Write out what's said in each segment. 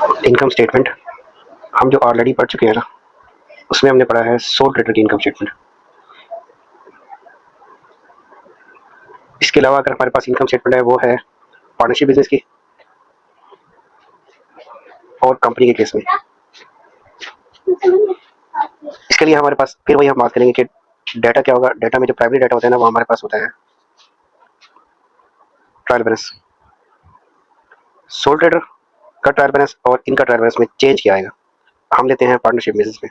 Income statement हम जो already पढ़ चुके हैं ना, उसमें हमने पढ़ा है सोल ट्रेडर की इनकम स्टेटमेंट। इसके अलावा अगर हमारे पास इनकम स्टेटमेंट है वो है पार्टनरशिप बिजनेस की और कंपनी के केस में। इसके लिए हमारे पास फिर वही हम बात करेंगे कि डाटा क्या होगा। डाटा में जो प्राइमरी डाटा होता है ना, वो हमारे पास होता है ट्रायल बैलेंस। सोल ट्रेडर का ट्रायल बैलेंस और इनका ट्रायल बैलेंस में चेंज क्या आएगा, हम लेते हैं पार्टनरशिप बिजनेस में।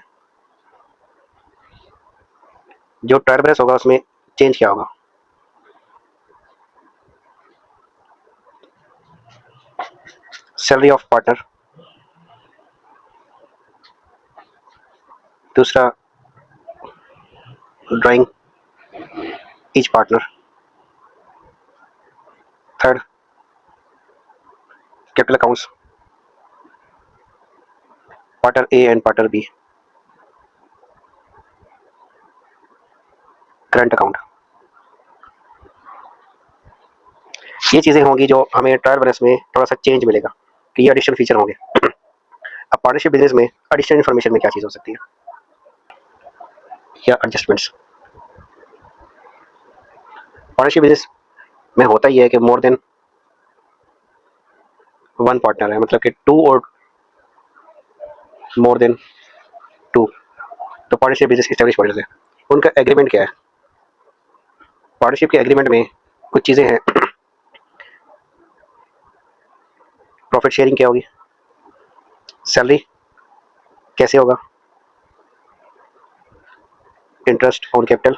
जो ट्रायल बैलेंस होगा उसमें चेंज क्या होगा, सैलरी ऑफ पार्टनर, दूसरा drawing each partner, third capital accounts, partner A and partner B, current account. ये चीज़ें होंगी जो हमें ट्रायल बैलेंस में थोड़ा सा चेंज मिलेगा कि ये एडिशनल फीचर होंगे। अब पार्टनरशिप बिजनेस में एडिशनल इन्फॉर्मेशन में क्या चीज़ हो सकती है या एडजस्टमेंट्स। पार्टनरशिप बिजनेस में होता ही है कि मोर देन वन पार्टनर है, मतलब कि टू और मोर देन टू। तो पार्टनरशिप बिजनेस एस्टेब्लिश पार्टनर्स है, उनका एग्रीमेंट क्या है। पार्टनरशिप के एग्रीमेंट में कुछ चीज़ें हैं। प्रॉफिट शेयरिंग क्या होगी, सैलरी कैसे होगा, interest on capital,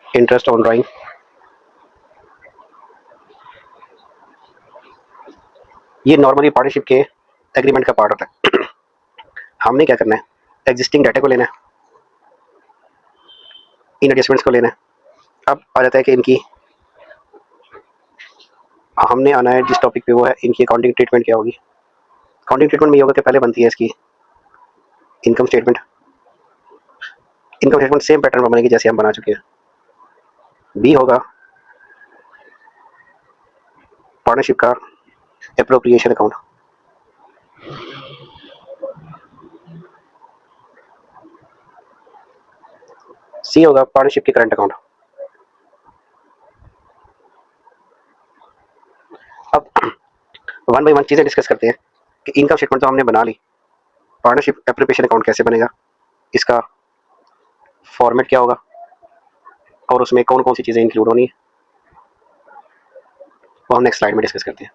interest on drawing. ये नॉर्मली पार्टनरशिप के एग्रीमेंट का पार्ट होता है। हमने क्या करना है, एग्जिस्टिंग डाटा को लेना है, इन एडजस्टमेंट्स को लेना है। अब आ जाता है कि इनकी हमने आना है जिस टॉपिक पे, वो है इनकी अकाउंटिंग ट्रीटमेंट क्या होगी। अकाउंटिंग ट्रीटमेंट में ये होगा कि पहले बनती है इसकी income statement. Income statement same pattern में बनेगी जैसे हम बना चुके हैं। बी होगा पार्टनरशिप का एप्रोप्रिएशन अकाउंट। सी होगा पार्टनरशिप के करंट अकाउंट। अब वन बाई वन चीज़ें डिस्कस करते हैं कि इनकम स्टेटमेंट तो हमने बना ली, पार्टनरशिप एप्रोप्रिएशन अकाउंट कैसे बनेगा, इसका फॉर्मेट क्या होगा और उसमें कौन कौन सी चीज़ें इंक्लूड होनी है, वो हम नेक्स्ट स्लाइड में डिस्कस करते हैं।